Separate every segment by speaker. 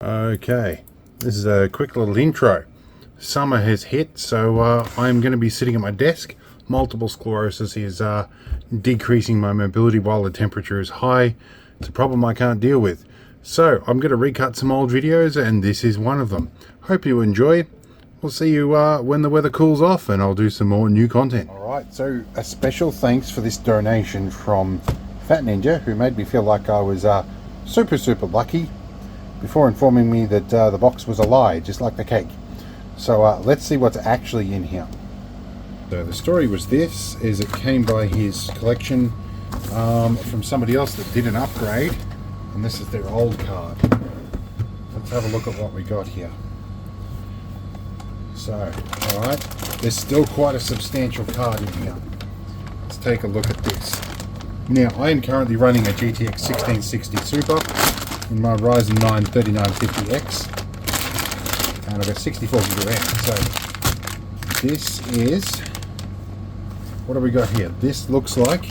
Speaker 1: Okay, this is a quick little intro. Summer has hit, so I'm going to be sitting at my desk. Multiple sclerosis is decreasing my mobility while the temperature is high. It's a problem I can't deal with. So I'm going to recut some old videos, and this is one of them. Hope you enjoy. We'll see you when the weather cools off, and I'll do some more new content. Alright, so a special thanks for this donation from Fat Ninja, who made me feel like I was super lucky, before informing me that the box was a lie, just like the cake. So let's see what's actually in here. So the story was this, is it came by his collection from somebody else that did an upgrade, and this is their old card. Let's have a look at what we got here. So, alright, there's still quite a substantial card in here. Let's take a look at this. Now, I am currently running a GTX 1660 Super in my Ryzen 9 3950X, and I've got 64 gig of RAM. So this is, what do we got here? This looks like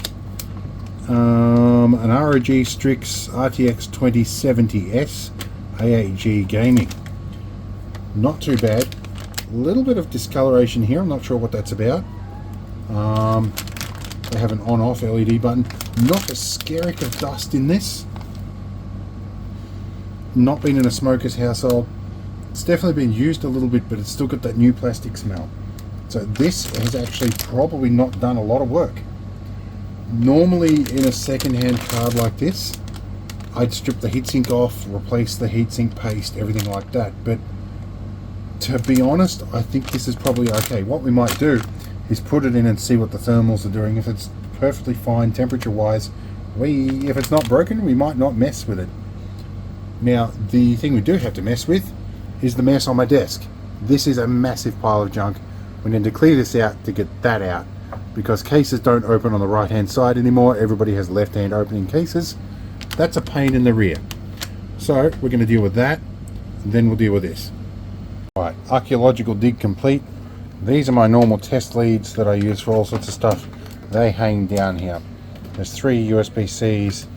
Speaker 1: an ROG Strix RTX 2070S AAG Gaming. Not too bad. A little bit of discoloration here, I'm not sure what that's about. They have an on-off LED button. Not a skerrick of dust in this. Not been in a smoker's household. It's definitely been used a little bit, but it's still got that new plastic smell. So this has actually probably not done a lot of work. Normally in a second-hand card like this, I'd strip the heatsink off, replace the heatsink paste, everything like that. But to be honest, I think this is probably okay. What we might do is put it in and see what the thermals are doing. If it's perfectly fine temperature-wise, if it's not broken, we might not mess with it. Now, the thing we do have to mess with is the mess on my desk. This is a massive pile of junk. We need to clear this out to get that out, because cases don't open on the right-hand side anymore. Everybody has left-hand opening cases. That's a pain in the rear. So we're going to deal with that, and then we'll deal with this. Alright, archaeological dig complete. These are my normal test leads that I use for all sorts of stuff. They hang down here. There's 3 USB-Cs.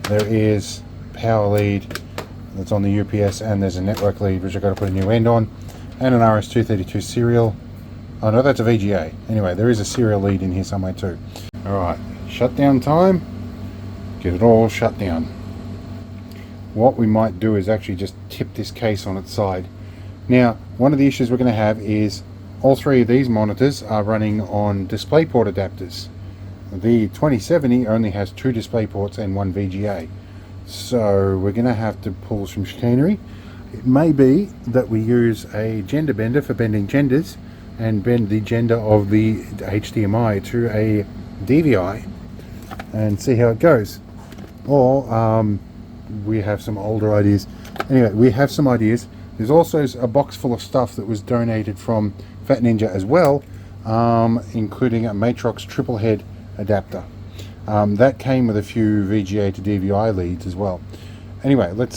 Speaker 1: There is power lead that's on the UPS, and there's a network lead which I've got to put a new end on, and an RS-232 serial. Oh no, that's a VGA. Anyway, there is a serial lead in here somewhere too. Alright, shutdown time. Get it all shut down. What we might do is actually just tip this case on its side. Now, one of the issues we're going to have is all 3 of these monitors are running on DisplayPort adapters. The 2070 only has 2 DisplayPorts and 1 VGA. So we're going to have to pull some chicanery. It may be that we use a gender bender for bending genders and bend the gender of the HDMI to a DVI and see how it goes. Or we have some older ideas. Anyway, we have some ideas. There's also a box full of stuff that was donated from Fat Ninja as well, including a Matrox triple head adapter. That came with a few VGA to DVI leads as well. Anyway, let's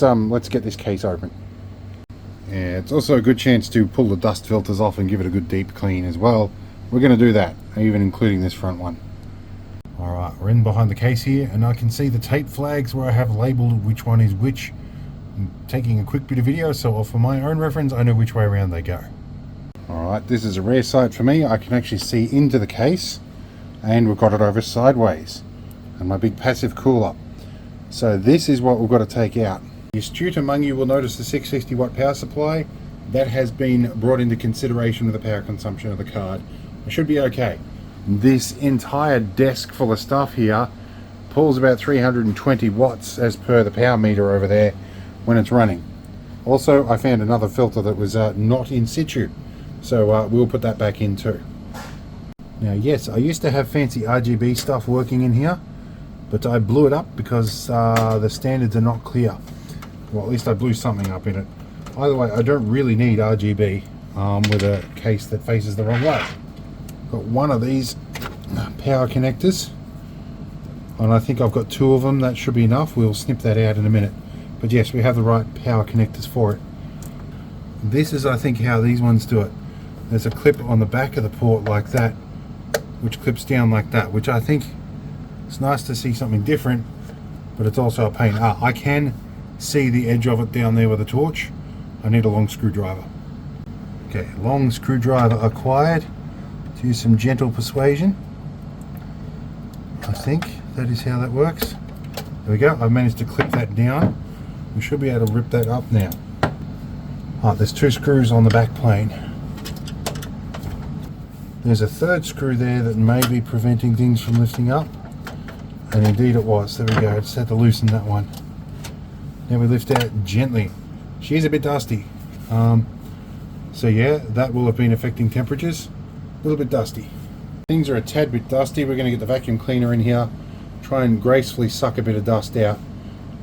Speaker 1: get this case open. Yeah, it's also a good chance to pull the dust filters off and give it a good deep clean as well. We're going to do that, even including this front one. Alright, we're in behind the case here, and I can see the tape flags where I have labelled which one is which. I'm taking a quick bit of video, so for my own reference I know which way around they go. Alright, this is a rare sight for me. I can actually see into the case, and we've got it over sideways, and my big passive cooler. So this is what we've got to take out. The astute among you will notice the 660 watt power supply. That has been brought into consideration with the power consumption of the card. It should be okay. This entire desk full of stuff here pulls about 320 watts as per the power meter over there when it's running. Also, I found another filter that was not in situ, so we'll put that back in too. Now yes, I used to have fancy RGB stuff working in here, but I blew it up because the standards are not clear. Well, at least I blew something up in it. Either way, I don't really need RGB with a case that faces the wrong way. Got one of these power connectors, and I think I've got 2 of them. That should be enough. We'll snip that out in a minute. But yes, we have the right power connectors for it. This is, I think, how these ones do it. There's a clip on the back of the port like that, which clips down like that, which I think it's nice to see something different, but it's also a pain. I can see the edge of it down there with a torch, I need a long screwdriver. Okay, long screwdriver acquired. Let's use some gentle persuasion. I think that is how that works. There we go, I've managed to clip that down. We should be able to rip that up now. Right, there's 2 screws on the back plane. There's a 3rd screw there that may be preventing things from lifting up. And indeed it was. There we go, just had to loosen that one. Now we lift out gently. She's a bit dusty. So yeah, that will have been affecting temperatures. A little bit dusty. Things are a tad bit dusty. We're going to get the vacuum cleaner in here, try and gracefully suck a bit of dust out.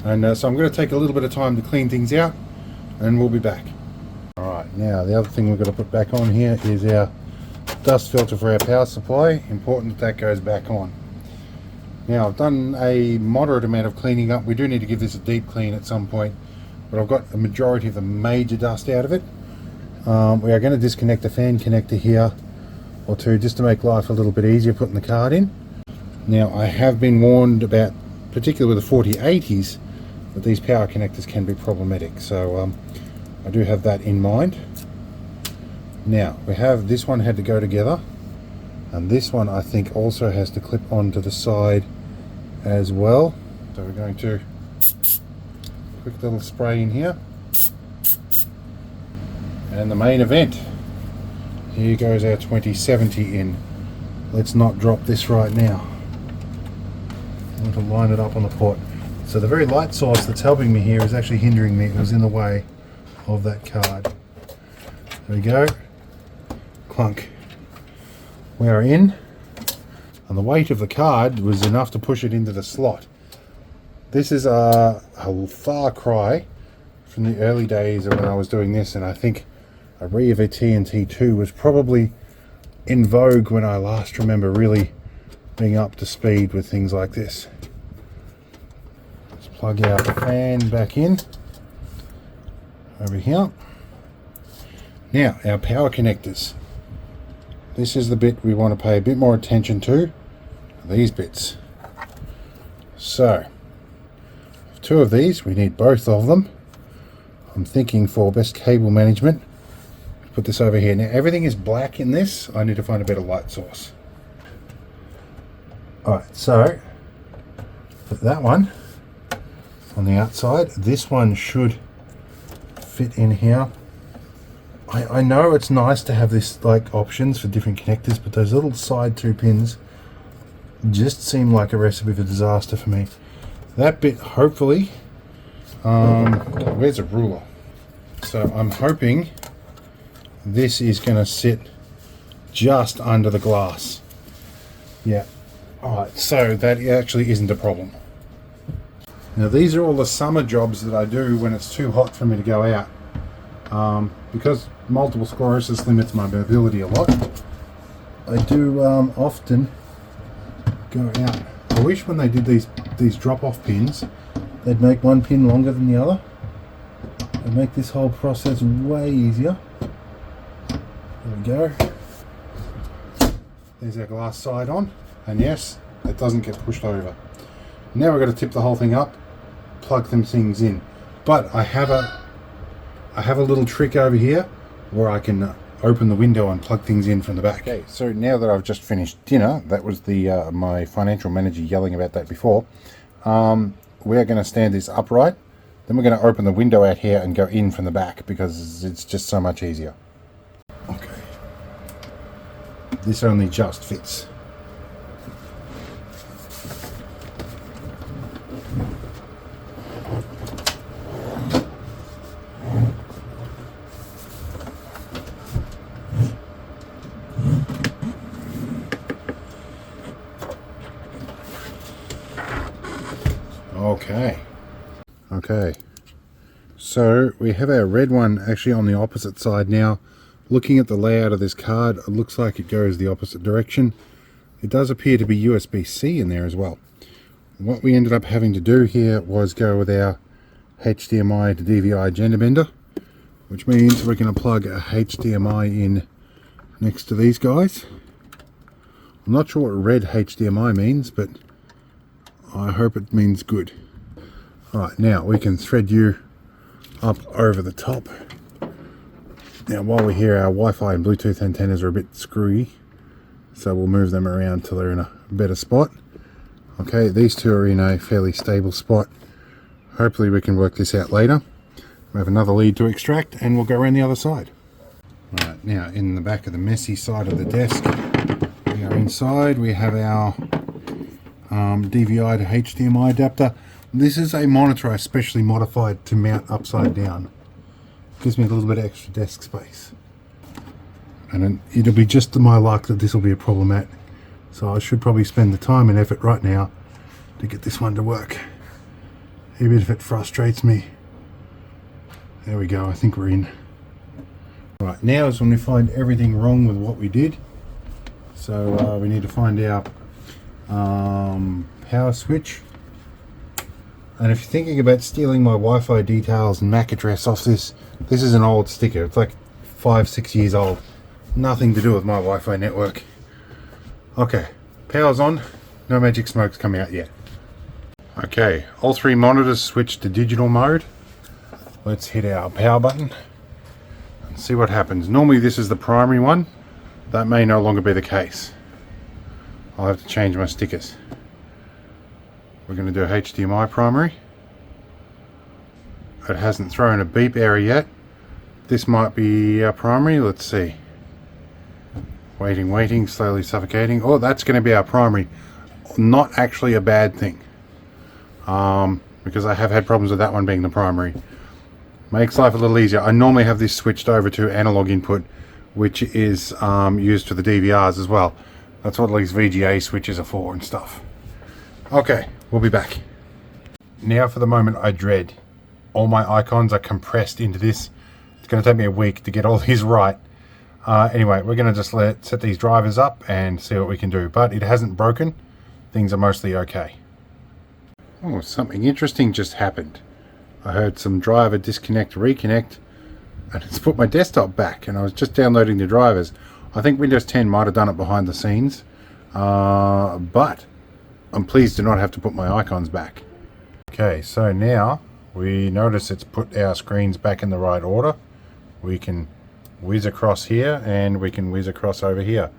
Speaker 1: And so I'm going to take a little bit of time to clean things out, and we'll be back. Alright, now the other thing we've got to put back on here is our dust filter for our power supply. Important that goes back on. Now I've done a moderate amount of cleaning up. We do need to give this a deep clean at some point, but I've got a majority of the major dust out of it. We are going to disconnect the fan connector here or two just to make life a little bit easier putting the card in. Now I have been warned about, particularly with the 4080s, that these power connectors can be problematic, so I do have that in mind. Now we have this one had to go together, and this one I think also has to clip onto the side as well. So we're going to quick little spray in here, and the main event. Here goes our 2070 in. Let's not drop this right now. I want to line it up on the port. So the very light source that's helping me here is actually hindering me. It was in the way of that card. There we go. Clunk. We are in, and the weight of the card was enough to push it into the slot. This is a far cry from the early days of when I was doing this, and I think a Ria TNT2 was probably in vogue when I last remember really being up to speed with things like this. Let's plug our fan back in over here. Now our power connectors. This is the bit we want to pay a bit more attention to, these bits. So 2 of these, we need both of them. I'm thinking for best cable management, put this over here. Now everything is black in this. I need to find a better light source. Alright, so put that one on the outside. This one should fit in here. I know it's nice to have this like options for different connectors, but those little side 2 pins just seem like a recipe for disaster for me. That bit, hopefully, where's a ruler? So I'm hoping this is going to sit just under the glass. Yeah. Alright, so that actually isn't a problem. Now these are all the summer jobs that I do when it's too hot for me to go out. Because multiple sclerosis limits my mobility a lot, I do often go out. I wish when they did these drop-off pins, they'd make one pin longer than the other. It'd make this whole process way easier. There we go. There's our glass side on, and yes, it doesn't get pushed over. Now we've got to tip the whole thing up, plug them things in. But I have a little trick over here where I can open the window and plug things in from the back. Okay, so now that I've just finished dinner, that was the my financial manager yelling about that before. We are going to stand this upright, then we're going to open the window out here and go in from the back because it's just so much easier. Okay, this only just fits. Okay, so we have our red one actually on the opposite side now. Looking at the layout of this card, it looks like it goes the opposite direction. It does appear to be USB-C in there as well. What we ended up having to do here was go with our HDMI to DVI gender bender, which means we're going to plug a HDMI in next to these guys. I'm not sure what red HDMI means, but I hope it means good. Alright, now we can thread you up over the top Now while we're here, our Wi-Fi and Bluetooth antennas are a bit screwy, so we'll move them around till they're in a better spot. Okay, these two are in a fairly stable spot. Hopefully we can work this out later. We have another lead to extract and we'll go around the other side. Right, now in the back of the messy side of the desk, we are inside. We have our DVI to HDMI adapter. This is a monitor I specially modified to mount upside down. Gives me a little bit of extra desk space. And it'll be just to my luck that this will be a problem at. So I should probably spend the time and effort right now to get this one to work. Even if it frustrates me. There we go, I think we're in. Right, now is when we find everything wrong with what we did. So we need to find our power switch. And if you're thinking about stealing my Wi-Fi details and MAC address off this, this is an old sticker. It's like 5-6 years old. Nothing to do with my Wi-Fi network. Okay, power's on. No magic smoke's coming out yet. Okay, all three monitors switched to digital mode. Let's hit our power button and see what happens. Normally this is the primary one. That may no longer be the case. I'll have to change my stickers. We're going to do HDMI primary. It hasn't thrown a beep error yet. This might be our primary. Let's see. Waiting, slowly suffocating. Oh, that's going to be our primary. Not actually a bad thing. Because I have had problems with that one being the primary. Makes life a little easier. I normally have this switched over to analog input, which is used for the DVRs as well. That's what these VGA switches are for and stuff. Okay, we'll be back. Now for the moment I dread. All my icons are compressed into this. It's going to take me a week to get all these right. Anyway, we're going to just set these drivers up and see what we can do. But it hasn't broken. Things are mostly okay. Oh, something interesting just happened. I heard some driver disconnect, reconnect, and it's put my desktop back, and I was just downloading the drivers. I think Windows 10 might have done it behind the scenes, but I'm pleased to not have to put my icons back. Okay, so now we notice it's put our screens back in the right order. We can whiz across here, and we can whiz across over here.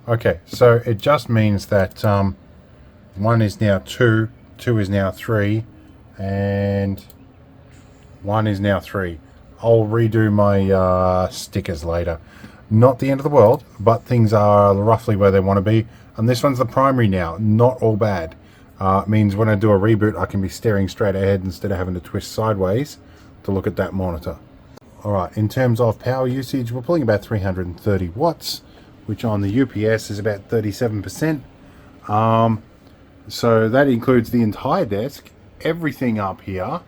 Speaker 1: Okay, so it just means that 1 is now 2, 2 is now 3, and 1 is now 3. I'll redo my stickers later. Not the end of the world, but things are roughly where they want to be. And this one's the primary now. Not all bad. Means when I do a reboot, I can be staring straight ahead instead of having to twist sideways to look at that monitor. Alright, in terms of power usage, we're pulling about 330 watts, which on the UPS is about 37%. So that includes the entire desk, everything up here,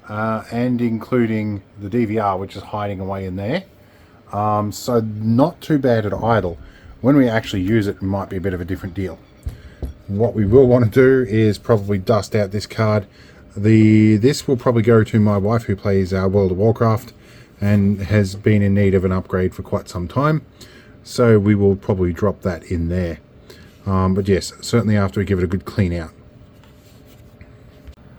Speaker 1: and including the DVR, which is hiding away in there. So not too bad at idle. When we actually use it, it might be a bit of a different deal. What we will want to do is probably dust out this card. This will probably go to my wife, who plays World of Warcraft and has been in need of an upgrade for quite some time. So we will probably drop that in there. But yes, certainly after we give it a good clean out.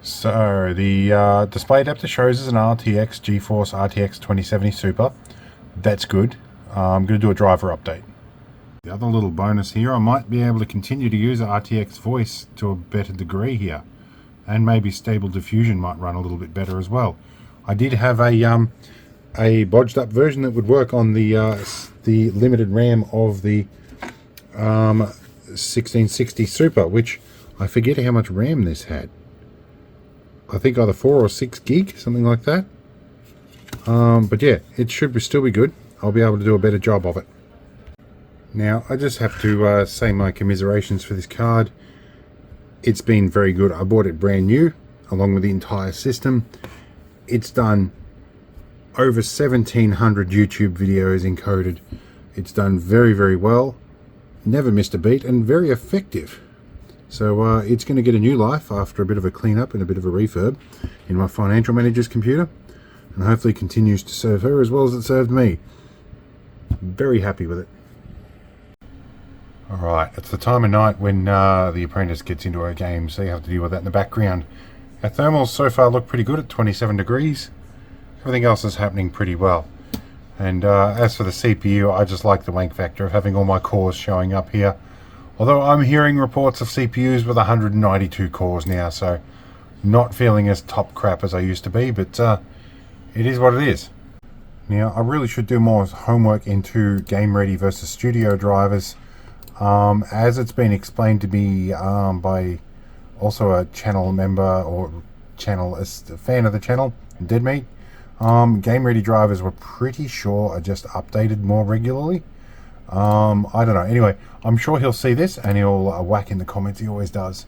Speaker 1: So the display adapter shows as an RTX GeForce RTX 2070 Super. That's good. I'm going to do a driver update. The other little bonus here, I might be able to continue to use RTX voice to a better degree here. And maybe Stable Diffusion might run a little bit better as well. I did have a bodged up version that would work on the limited RAM of the 1660 Super, which I forget how much RAM this had. I think either 4 or 6 gig, something like that. But yeah, it should still be good. I'll be able to do a better job of it. Now, I just have to say my commiserations for this card. It's been very good. I bought it brand new, along with the entire system. It's done over 1,700 YouTube videos encoded. It's done very, very well. Never missed a beat, and very effective. So it's going to get a new life after a bit of a cleanup and a bit of a refurb in my financial manager's computer, and hopefully continues to serve her as well as it served me. Very happy with it. Alright, it's the time of night when the apprentice gets into her game, so you have to deal with that in the background. Our thermals so far look pretty good at 27 degrees. Everything else is happening pretty well. And as for the CPU, I just like the wank factor of having all my cores showing up here. Although I'm hearing reports of CPUs with 192 cores now, so not feeling as top crap as I used to be, but it is what it is. Now, I really should do more homework into Game Ready versus Studio drivers. As it's been explained to me by also a channel member or a fan of the channel, Dead Meat, Game Ready drivers were pretty sure are just updated more regularly. I don't know. Anyway, I'm sure he'll see this and he'll whack in the comments. He always does,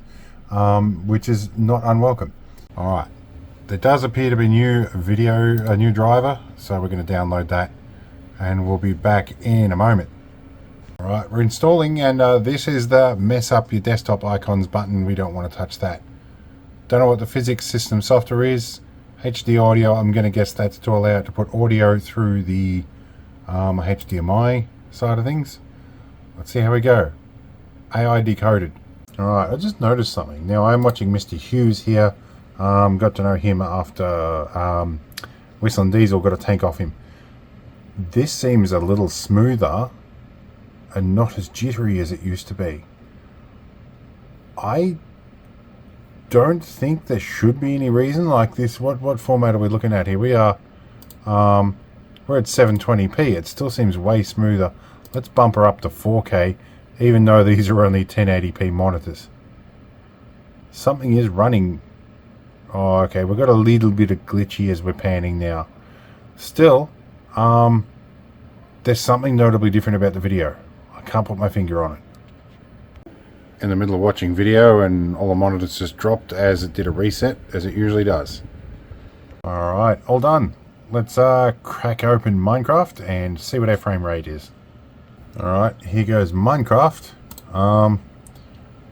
Speaker 1: which is not unwelcome. All right, there does appear to be a new driver, so we're going to download that, and we'll be back in a moment. All right, we're installing, and this is the mess up your desktop icons button. We don't want to touch that. Don't know what the physics system software is. HD audio, I'm going to guess that's to allow it to put audio through the HDMI side of things. Let's see how we go. AI decoded. Alright, I just noticed something. Now I'm watching Mr. Hughes here. Got to know him after Whistling Diesel got a tank off him. This seems a little smoother and not as jittery as it used to be. I don't think there should be any reason like this. What format are we looking at here? We are we're at 720p. It still seems way smoother. Let's bump her up to 4K, even though these are only 1080p monitors. Something is running. Oh, okay, we've got a little bit of glitchy as we're panning now. Still, there's something notably different about the video. I can't put my finger on it. In the middle of watching video and all the monitors just dropped as it did a reset, as it usually does. Alright, all done. Let's crack open Minecraft and see what our frame rate is. Alright, here goes Minecraft.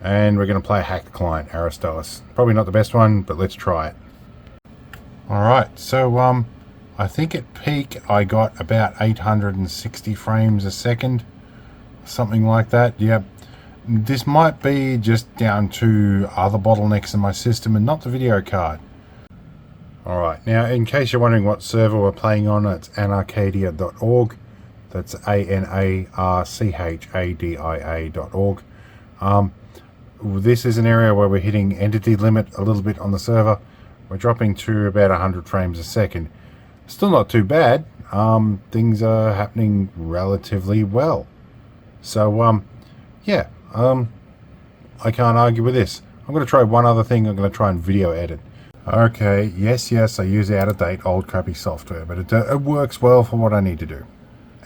Speaker 1: And we're going to play a hacked client, Aristoas. Probably not the best one, but let's try it. Alright, so I think at peak I got about 860 frames a second. Something like that, yep. This might be just down to other bottlenecks in my system and not the video card. Alright, now in case you're wondering what server we're playing on, it's anarcadia.org. That's ANARCHADIA.org. This is an area where we're hitting entity limit a little bit on the server. We're dropping to about 100 frames a second. Still not too bad. Things are happening relatively well. So, yeah. I can't argue with this. I'm going to try one other thing. I'm going to try and video edit. Okay, yes, I use out-of-date, old crappy software, but it works well for what I need to do.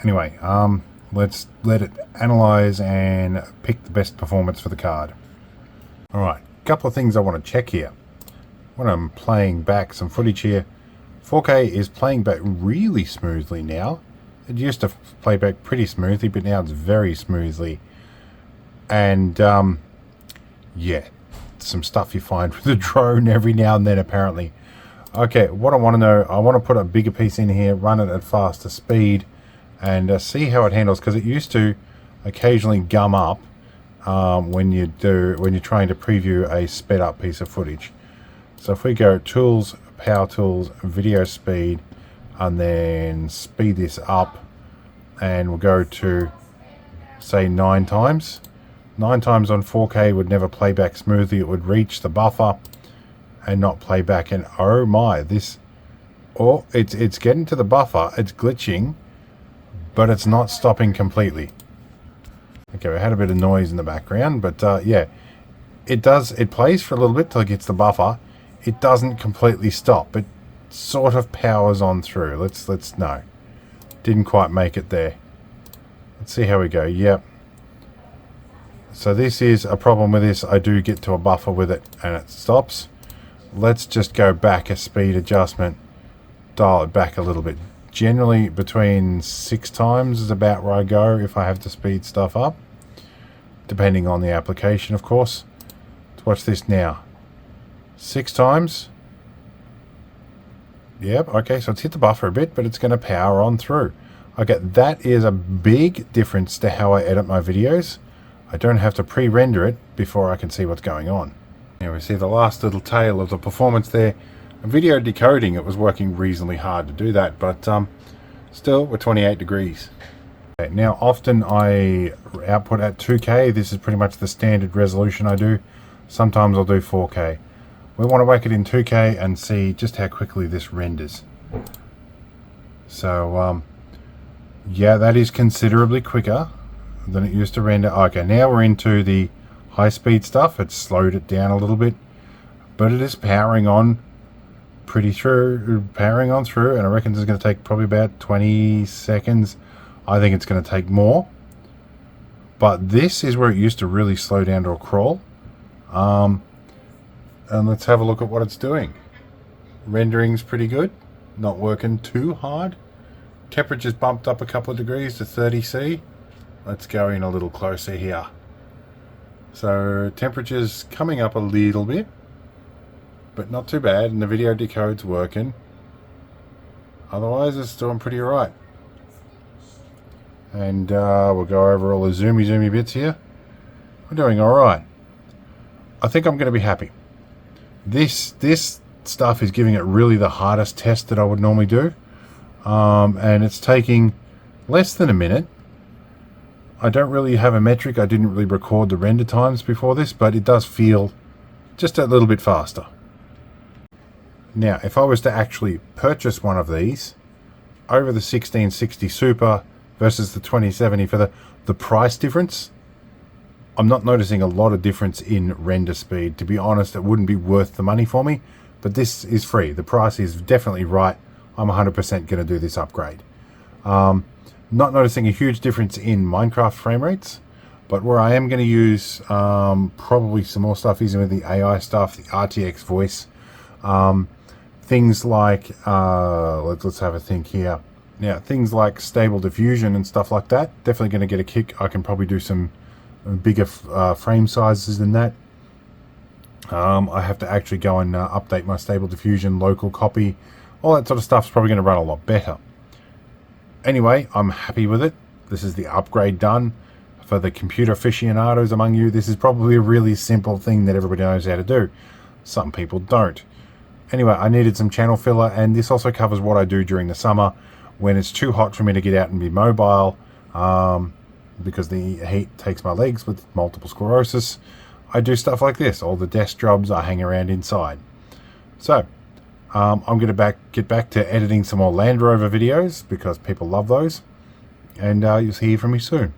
Speaker 1: Anyway, let's let it analyze and pick the best performance for the card. Alright, a couple of things I want to check here. When I'm playing back some footage here, 4K is playing back really smoothly now. It used to play back pretty smoothly, but now it's very smoothly. And yeah, some stuff you find with the drone every now and then apparently. Okay, what I want to know, I want to put a bigger piece in here, run it at faster speed, and see how it handles, because it used to occasionally gum up when you're trying to preview a sped up piece of footage. So if we go Tools, Power Tools, Video Speed, and then speed this up, and we'll go to say 9 times. 9 times on 4K would never play back smoothly. It would reach the buffer and not play back. And oh my, this, oh, it's getting to the buffer. It's glitching, but it's not stopping completely. Okay, we had a bit of noise in the background, but yeah, it plays for a little bit till it gets the buffer. It doesn't completely stop. It sort of powers on through. Let's no, didn't quite make it there. Let's see how we go. Yep. So this is a problem with this. I do get to a buffer with it and it stops. Let's just go back a speed adjustment, dial it back a little bit. Generally between 6 times is about where I go if I have to speed stuff up, depending on the application, of course. Let's watch this now. 6 times. Yep, okay, so it's hit the buffer a bit, but it's going to power on through. Okay, that is a big difference to how I edit my videos. I don't have to pre-render it before I can see what's going on. Now we see the last little tail of the performance there. Video decoding, it was working reasonably hard to do that, but Still, we're 28 degrees. Okay, now, often I output at 2K. This is pretty much the standard resolution I do. Sometimes I'll do 4K. We want to whack it in 2K and see just how quickly this renders. So, yeah, that is considerably quicker than it used to render. Okay, now we're into the high-speed stuff. It's slowed it down a little bit, but it is powering on through, and I reckon this is going to take probably about 20 seconds. I think it's going to take more, but this is where it used to really slow down to a crawl. And let's have a look at what it's doing. Rendering's pretty good, not working too hard. Temperature's bumped up a couple of degrees to 30°C. Let's go in a little closer here. So temperature's coming up a little bit, but not too bad, and the video decode's working. Otherwise, it's doing pretty alright. And we'll go over all the zoomy bits here. We're doing alright. I think I'm going to be happy. This stuff is giving it really the hardest test that I would normally do. And it's taking less than a minute. I don't really have a metric. I didn't really record the render times before this, but it does feel just a little bit faster. Now, if I was to actually purchase one of these over the 1660 Super versus the 2070 for the price difference, I'm not noticing a lot of difference in render speed. To be honest, it wouldn't be worth the money for me, but this is free. The price is definitely right. I'm 100% going to do this upgrade. Not noticing a huge difference in Minecraft frame rates, but where I am going to use probably some more stuff is with the AI stuff, the RTX voice, things like let's have a think here. Now, things like stable diffusion and stuff like that, definitely going to get a kick. I can probably do some bigger frame sizes than that. I have to actually go and update my stable diffusion, local copy, all that sort of stuff's probably going to run a lot better. Anyway, I'm happy with it. This is the upgrade done. For the computer aficionados among you, this is probably a really simple thing that everybody knows how to do. Some people don't. Anyway, I needed some channel filler, and this also covers what I do during the summer when it's too hot for me to get out and be mobile, because the heat takes my legs with multiple sclerosis. I do stuff like this. All the desk jobs, I hang around inside. So, I'm going to get back to editing some more Land Rover videos because people love those, and you'll hear from me soon.